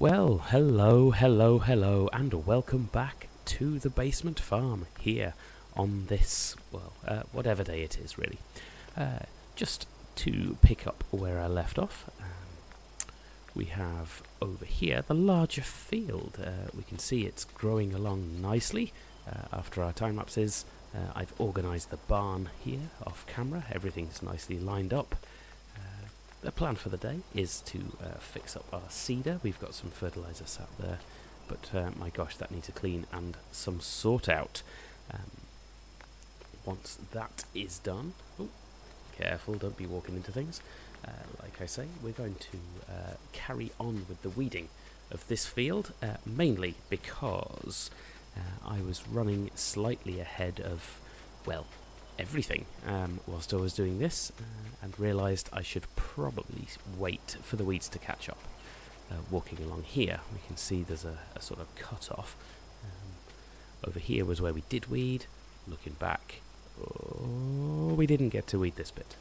Well, hello, and welcome back to the basement farm here on this, whatever day it is, really. Just to pick up where I left off, we have over here the larger field. We can see it's growing along nicely after our time lapses. I've organised the barn here off camera. Everything's nicely lined up. The plan for the day is to fix up our cedar. We've got some fertiliser sat there, but my gosh, that needs a clean and some sort out. Once that is done, careful, don't be walking into things. Like I say, we're going to carry on with the weeding of this field, mainly because I was running slightly ahead of, everything whilst I was doing this, and realised I should probably wait for the weeds to catch up. Walking along here, we can see there's a sort of cut-off. Over here was where we did weed. Looking back, we didn't get to weed this bit.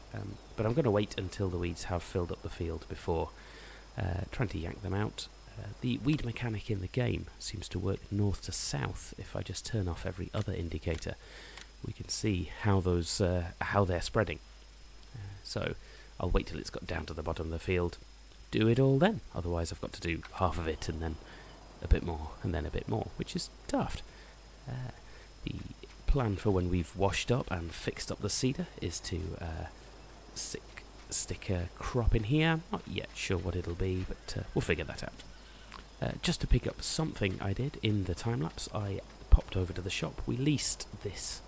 But I'm going to wait until the weeds have filled up the field before trying to yank them out. The weed mechanic in the game seems to work north to south. If I just turn off every other indicator, we can see how they're spreading. So I'll wait till it's got down to the bottom of the field, do it all then. Otherwise I've got to do half of it and then a bit more and then a bit more, which is daft. The plan for when we've washed up and fixed up the cedar is to stick a crop in here. Not yet sure what it'll be, but we'll figure that out. Just to pick up something I did in the time-lapse, I popped over to the shop. We leased this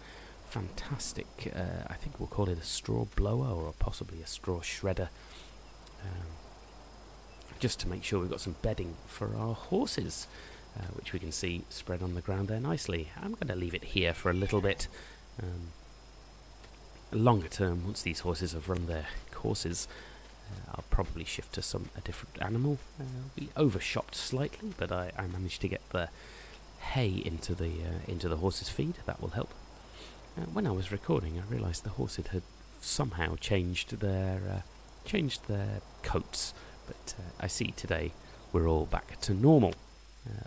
fantastic, I think we'll call it a straw blower or possibly a straw shredder, just to make sure we've got some bedding for our horses, which we can see spread on the ground there nicely. I'm going to leave it here for a little bit. Longer term, once these horses have run their courses, I'll probably shift to a different animal. We overshot slightly, but I managed to get the hay into the horses' feed. That will help. When I was recording, I realised the horses had somehow changed their coats, but I see today we're all back to normal.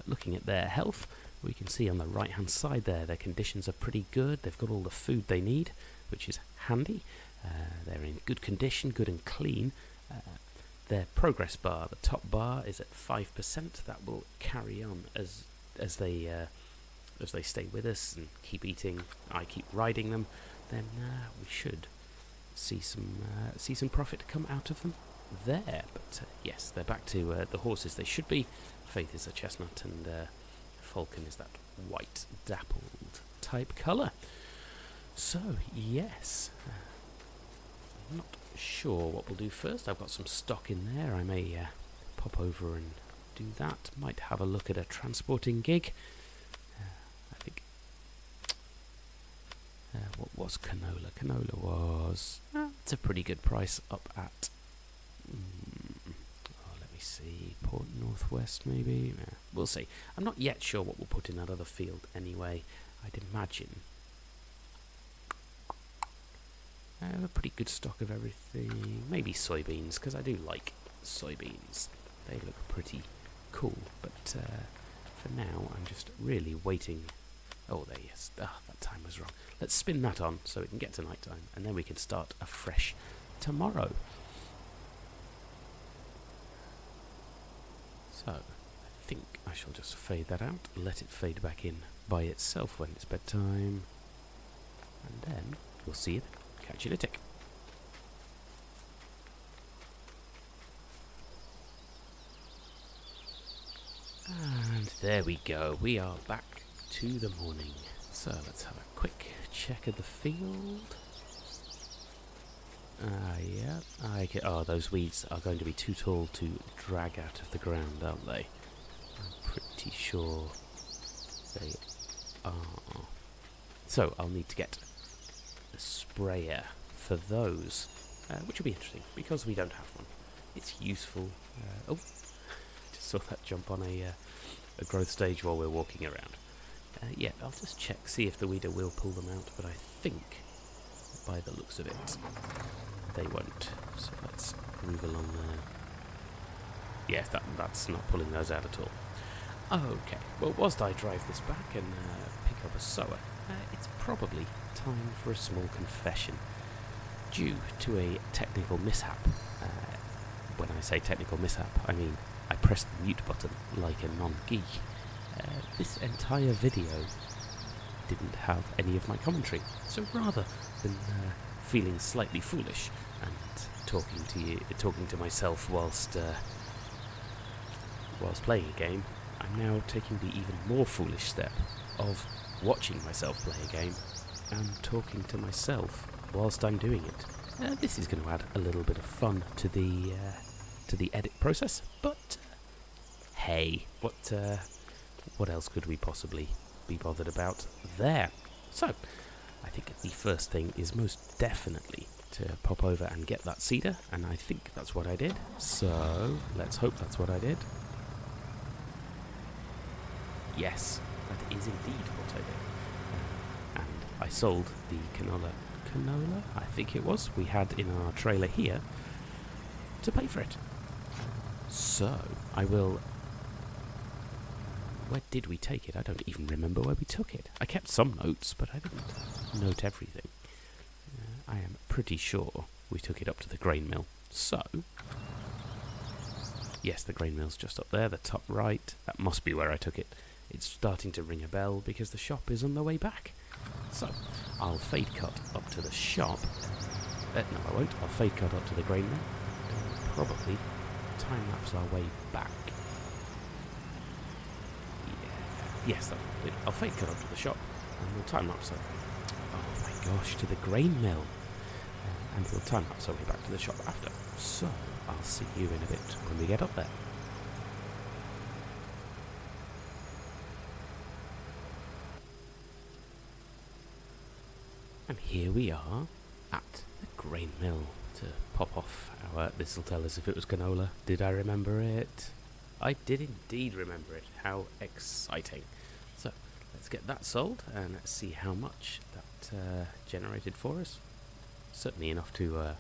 Looking at their health, we can see on the right-hand side there, their conditions are pretty good. They've got all the food they need, which is handy. They're in good condition, good and clean. Their progress bar, the top bar, is at 5%. That will carry on as they stay with us and keep eating. I keep riding them. Then we should see some profit come out of them there. But yes, they're back to the horses they should be. Faith is a chestnut, and Falcon is that white dappled type colour. So yes, I'm not sure what we'll do first. I've got some stock in there. I may pop over and do that. Might have a look at a transporting gig. I think what was canola? Canola was it's a pretty good price, up at let me see, Port Northwest maybe. We'll see. I'm not yet sure what we'll put in that other field anyway. I'd imagine I have a pretty good stock of everything. Maybe soybeans, because I do like soybeans. They look pretty cool. But for now, I'm just really waiting. Oh, there he is. That time was wrong. Let's spin that on so we can get to night time, and then we can start afresh tomorrow. So, I think I shall just fade that out, let it fade back in by itself when it's bedtime, and then we'll see you then. Catch you in a tick. And there we go. We are back to the morning. So let's have a quick check of the field. Yeah. Those weeds are going to be too tall to drag out of the ground, aren't they? I'm pretty sure they are. So I'll need to get sprayer for those, which will be interesting because we don't have one. It's useful. Just saw that jump on a growth stage while we're walking around. Yeah, I'll just check, see if the weeder will pull them out, but I think by the looks of it they won't. So let's move along there. Yes, that's not pulling those out at all. Okay, well, whilst I drive this back and pick up a sower, it's probably time for a small confession. Due to a technical mishap, when I say technical mishap, I mean I pressed the mute button like a non-geek. This entire video didn't have any of my commentary, so rather than feeling slightly foolish and talking to myself whilst playing a game, I'm now taking the even more foolish step of watching myself play a game and talking to myself whilst I'm doing it. This is going to add a little bit of fun to the edit process, but hey, what else could we possibly be bothered about there? So, I think the first thing is most definitely to pop over and get that cedar, and I think that's what I did. So, let's hope that's what I did. Yes, that is indeed what I did. And I sold the canola, I think it was, we had in our trailer here to pay for it. So, I will... Where did we take it? I don't even remember where we took it. I kept some notes, but I didn't note everything. I am pretty sure we took it up to the grain mill. So... Yes, the grain mill's just up there, the top right. That must be where I took it. It's starting to ring a bell because the shop is on the way back. So, I'll fade cut up to the shop. No, I won't. I'll fade cut up to the grain mill. And probably time-lapse our way back. Yeah. Yes, that'll do. I'll fade cut up to the shop and we'll time-lapse our way. Oh my gosh, to the grain mill. And we'll time-lapse our way back to the shop after. So, I'll see you in a bit when we get up there. And here we are at the grain mill to pop off our... This will tell us if it was canola. Did I remember it? I did indeed remember it. How exciting. So, let's get that sold and let's see how much that generated for us. Certainly enough to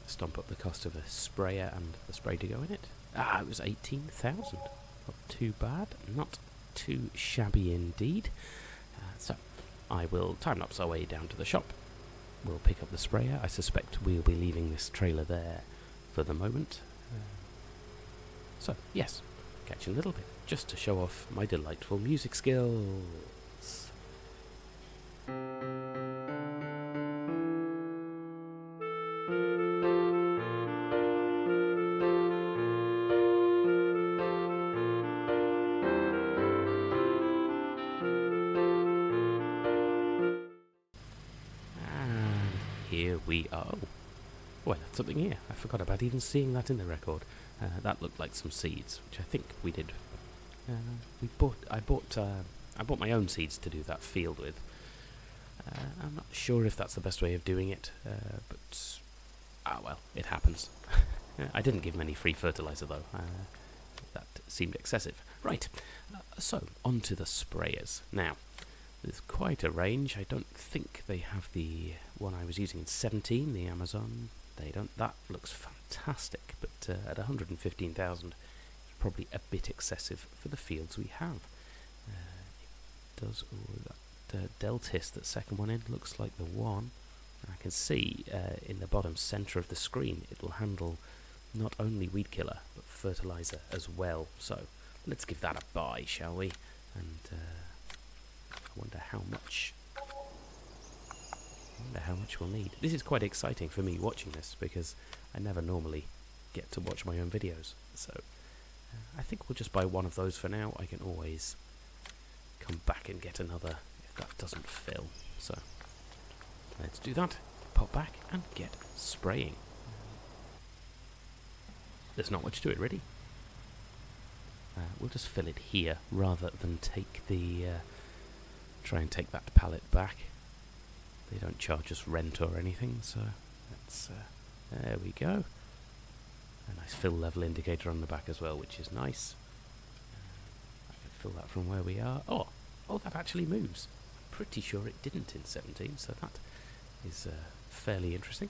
stomp up the cost of a sprayer and the spray to go in it. It was 18,000. Not too bad. Not too shabby indeed. So, I will time-lapse our way down to the shop. We'll pick up the sprayer. I suspect we'll be leaving this trailer there for the moment. So, yes, catch a little bit, just to show off my delightful music skills. Here we are. Oh, I left something here. I forgot about even seeing that in the record. That looked like some seeds, which I think we did. I bought my own seeds to do that field with. I'm not sure if that's the best way of doing it, but well, it happens. I didn't give them any free fertilizer though. That seemed excessive. Right. So on to the sprayers now. There's quite a range. I don't think they have the one I was using in 17, the Amazon. They don't. That looks fantastic, but at 115,000, it's probably a bit excessive for the fields we have. It does. That Deltis, that second one in, looks like the one. I can see in the bottom centre of the screen, it will handle not only weed killer but fertilizer as well. So let's give that a buy, shall we? And I wonder how much we'll need. This is quite exciting for me watching this because I never normally get to watch my own videos. So I think we'll just buy one of those for now. I can always come back and get another if that doesn't fill. So let's do that. Pop back and get spraying. There's not much to it really. We'll just fill it here rather than take the try and take that pallet back. They don't charge us rent or anything, so that's there we go. A nice fill level indicator on the back as well, which is nice. I can fill that from where we are. Oh, that actually moves. I'm pretty sure it didn't in 17, so that is fairly interesting.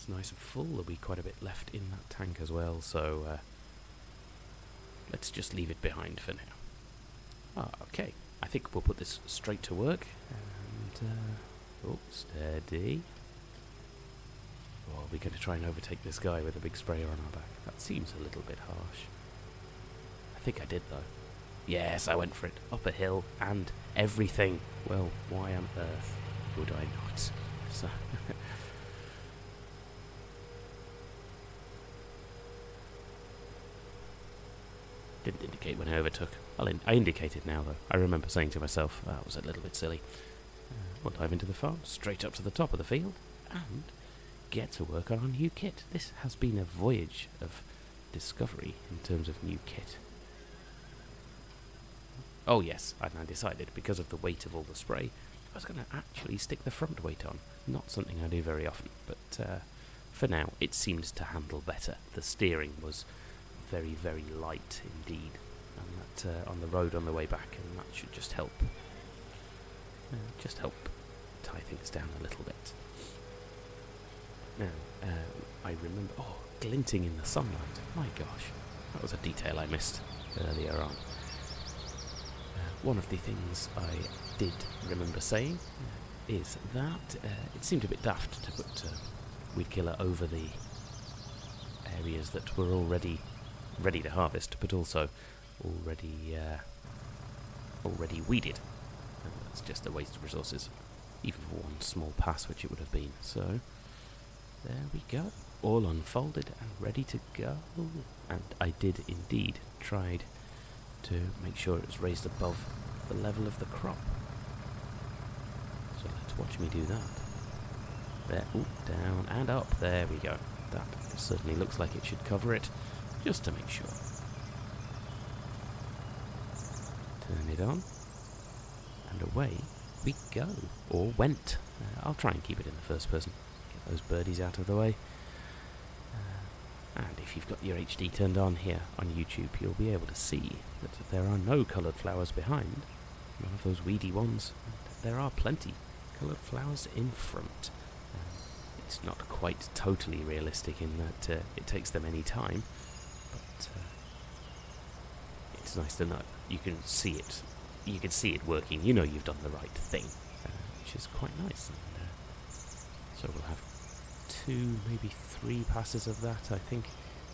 it's nice and full. There'll be quite a bit left in that tank as well, so let's just leave it behind for now. Okay, I think we'll put this straight to work. And, steady. Or are we going to try and overtake this guy with a big sprayer on our back? That seems a little bit harsh. I think I did, though. Yes, I went for it. Up a hill and everything. Well, why on earth would I not? So didn't indicate when I overtook. I indicated now, though. I remember saying to myself, that was a little bit silly. We'll dive into the farm, straight up to the top of the field, and get to work on our new kit. This has been a voyage of discovery in terms of new kit. Oh yes, and I decided, because of the weight of all the spray, I was going to actually stick the front weight on. Not something I do very often, but for now it seemed to handle better. The steering was very, very light indeed, and that on the road on the way back, and that should just help tie things down a little bit. Now, I remember, glinting in the sunlight. My gosh, that was a detail I missed earlier on. One of the things I did remember saying is that it seemed a bit daft to put weed killer over the areas that were already ready to harvest, but also already weeded. And that's just a waste of resources, even for one small pass, which it would have been. So there we go, all unfolded and ready to go. And I did indeed tried to make sure it was raised above the level of the crop. So let's watch me do that. There, down and up. There we go. That certainly looks like it should cover it, just to make sure. Turn it on, and away we go, or went. I'll try and keep it in the first person. Get those birdies out of the way. And if you've got your HD turned on here on YouTube, you'll be able to see that there are no coloured flowers behind, none of those weedy ones. There are plenty coloured flowers in front. It's not quite totally realistic in that it takes them any time, but it's nice to know. You can see it. You can see it working. You know you've done the right thing, which is quite nice. And, so we'll have 2, maybe 3 passes of that, I think.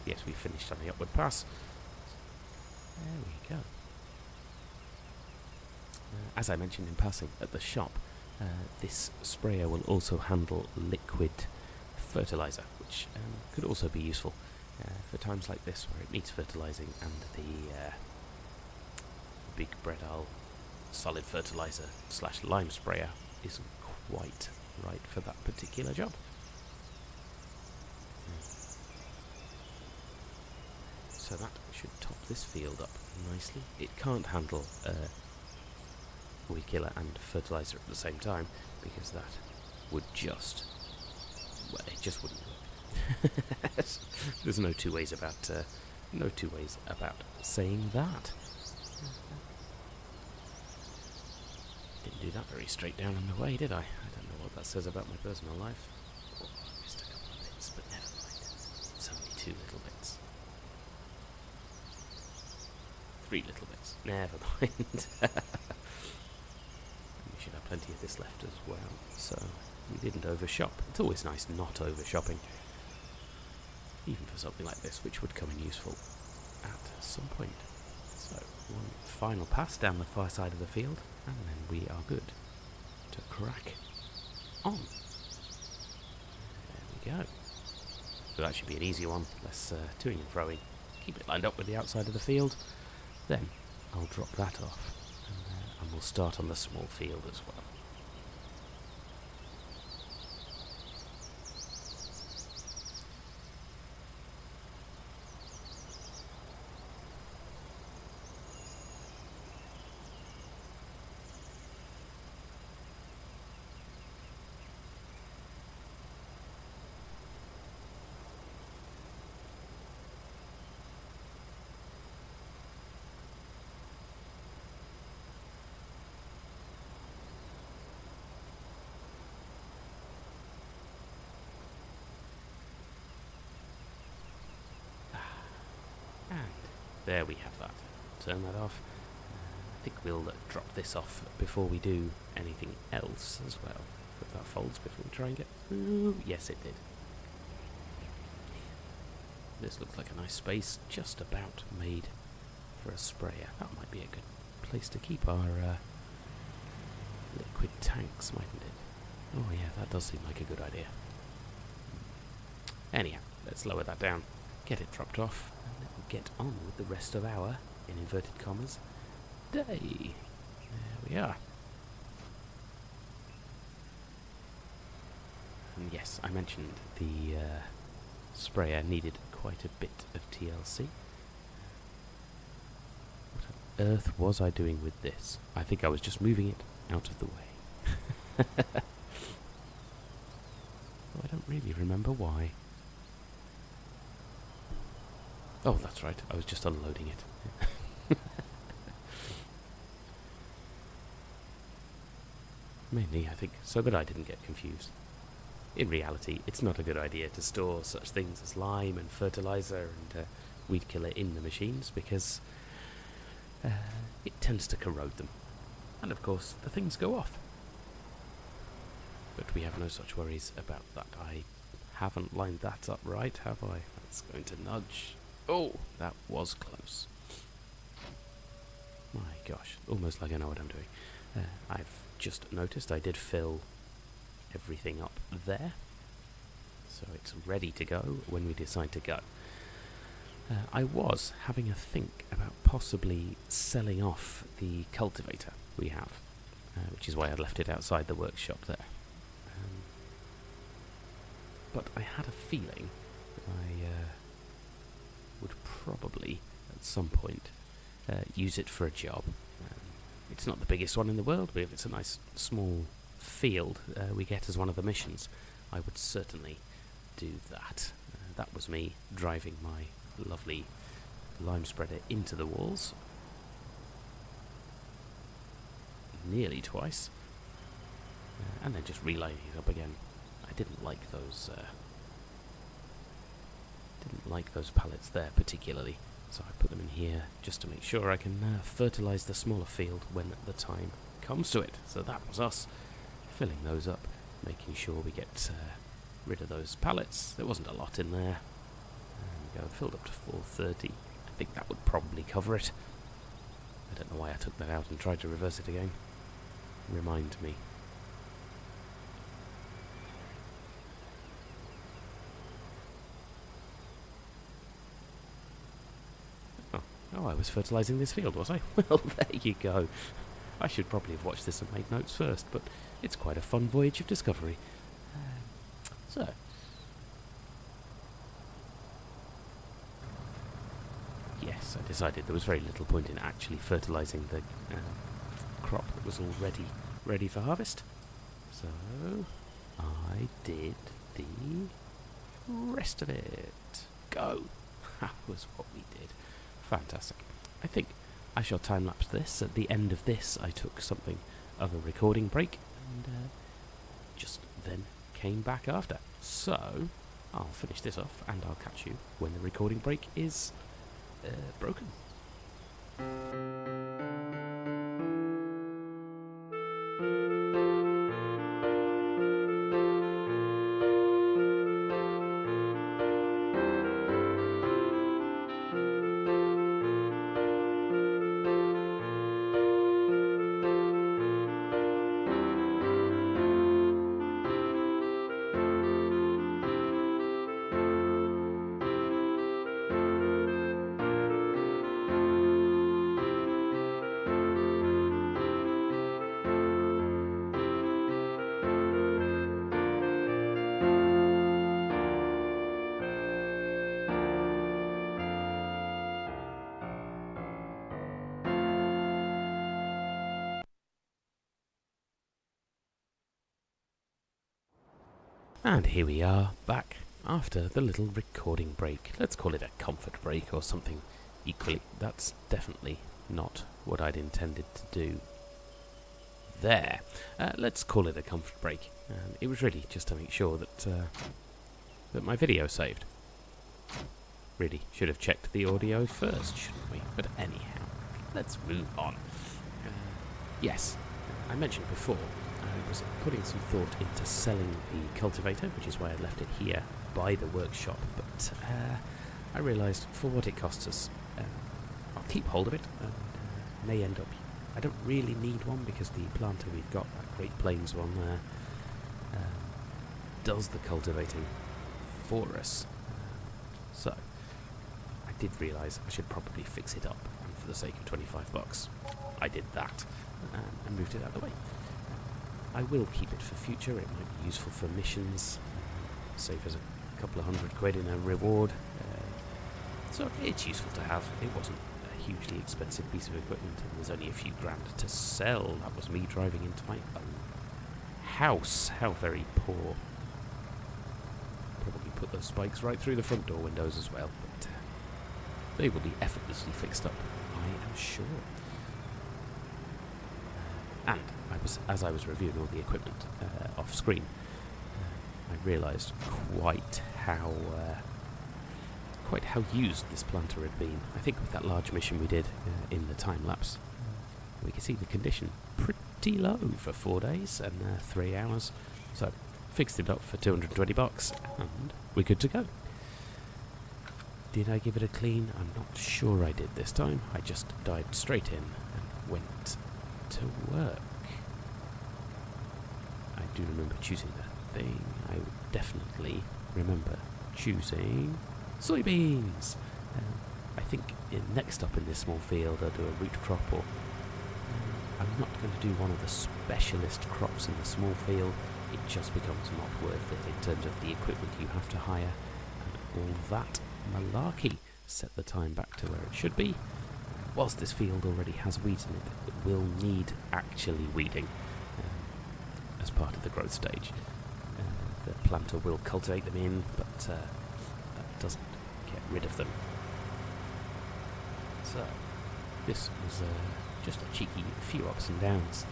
Yes, we finished on the upward pass. There we go. As I mentioned in passing, at the shop, this sprayer will also handle liquid fertilizer, which could also be useful for times like this where it needs fertilizing and the big Bredal solid fertilizer / lime sprayer isn't quite right for that particular job. So that should top this field up nicely. It can't handle weed killer and fertilizer at the same time, because that would just, well, it just wouldn't work. There's no two ways about saying that. Didn't do that very straight down on the way, did I? I don't know what that says about my personal life. Oh, I missed a couple of bits, but never mind. It's only 2 little bits. 3 little bits. Never mind. We should have plenty of this left as well, so we didn't overshop. It's always nice not over-shopping, even for something like this, which would come in useful at some point. So, one final pass down the far side of the field, and then we are good to crack on. There we go. So that should be an easy one, less toing and froing. Keep it lined up with the outside of the field. Then I'll drop that off, and we'll start on the small field as well. There we have that. Turn that off. I think we'll drop this off before we do anything else as well. Hope that folds before we try and get through. Yes, it did. This looks like a nice space, just about made for a sprayer. That might be a good place to keep our liquid tanks, mightn't it? Oh yeah, that does seem like a good idea. Anyhow, let's lower that down, get it dropped off, and then get on with the rest of our, in inverted commas, day. There we are. And yes, I mentioned the sprayer needed quite a bit of TLC. What on earth was I doing with this? I think I was just moving it out of the way. Well, I don't really remember why. Oh, that's right, I was just unloading it. Mainly, I think, so that I didn't get confused. In reality, it's not a good idea to store such things as lime and fertilizer and weed killer in the machines because it tends to corrode them. And of course, the things go off. But we have no such worries about that. I haven't lined that up right, have I? That's going to nudge. Oh, that was close. My gosh, almost like I know what I'm doing. I've just noticed I did fill everything up there, so it's ready to go when we decide to go. I was having a think about possibly selling off the cultivator we have, which is why I left it outside the workshop there. But I had a feeling that I would probably at some point use it for a job. It's not the biggest one in the world, but if it's a nice small field we get as one of the missions, I would certainly do that. That was me driving my lovely lime spreader into the walls nearly twice, and then just relining it up again. I didn't like those pallets there particularly, so I put them in here just to make sure I can fertilise the smaller field when the time comes to it. So that was us filling those up, making sure we get rid of those pallets. There wasn't a lot in there. There we go, filled up to 430. I think that would probably cover it. I don't know why I took that out and tried to reverse it again. Remind me. Oh, I was fertilising this field, was I? Well, there you go. I should probably have watched this and made notes first, but it's quite a fun voyage of discovery. So, yes, I decided there was very little point in actually fertilising the crop that was already ready for harvest. So, I did the rest of it. Go! That was what we did. Fantastic. I think I shall time-lapse this. At the end of this, I took something of a recording break and just then came back after. So, I'll finish this off and I'll catch you when the recording break is broken. And here we are, back after the little recording break. Let's call it a comfort break or something equally. That's definitely not what I'd intended to do there. Let's call it a comfort break. It was really just to make sure that that my video saved. Really should have checked the audio first, shouldn't we? But anyhow, let's move on. Yes, I mentioned before, I was putting some thought into selling the cultivator, which is why I left it here by the workshop, but I realised for what it costs us, I'll keep hold of it, and may end up... I don't really need one because the planter we've got, that Great Plains one there, does the cultivating for us. So, I did realise I should probably fix it up, and for the sake of $25, I did that, and moved it out of the way. I will keep it for future, it might be useful for missions, save us a couple of £100 in a reward, so it's useful to have. It wasn't a hugely expensive piece of equipment, and there's only a few grand to sell. That was me driving into my own house. How very poor. Probably put those spikes right through the front door windows as well, but they will be effortlessly fixed up, I am sure. And as I was reviewing all the equipment off screen, I realised quite how used this planter had been. I think with that large mission we did in the time lapse, we could see the condition pretty low for 4 days and 3 hours. So fixed it up for $220 and we're good to go. Did I give it a clean? I'm not sure I did this time. I just dived straight in and went to work. I do remember choosing that thing. I definitely remember choosing soybeans. I think next up in this small field I'll do a root crop, or I'm not going to do one of the specialist crops in the small field. It just becomes not worth it in terms of the equipment you have to hire and all that malarkey. Set the time back to where it should be. Whilst this field already has weeds in it, it will need actually weeding as part of the growth stage. The planter will cultivate them in, but that doesn't get rid of them. So, this was just a cheeky few ups and downs.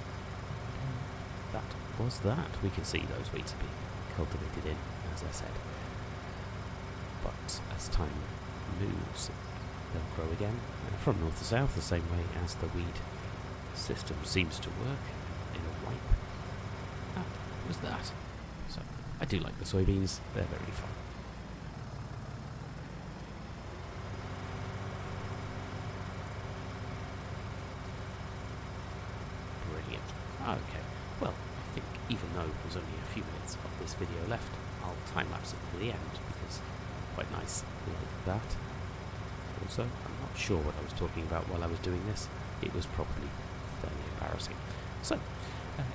That was that. We can see those weeds are being cultivated in, as I said. But as time moves, they'll grow again from north to south, the same way as the weed system seems to work in a wipe. That was that. So, I do like the soybeans. They're very fun. Brilliant. Okay. Well, I think even though there's only a few minutes of this video left, I'll time-lapse it to the end because quite nice like that. Also, I'm not sure what I was talking about while I was doing this. It was probably fairly embarrassing. So,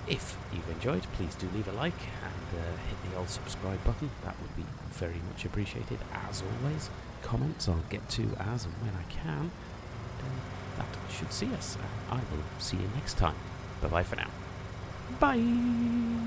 if you've enjoyed, please do leave a like and hit the old subscribe button. That would be very much appreciated. As always, comments I'll get to as and when I can. That should see us. I will see you next time. Bye-bye for now. Bye!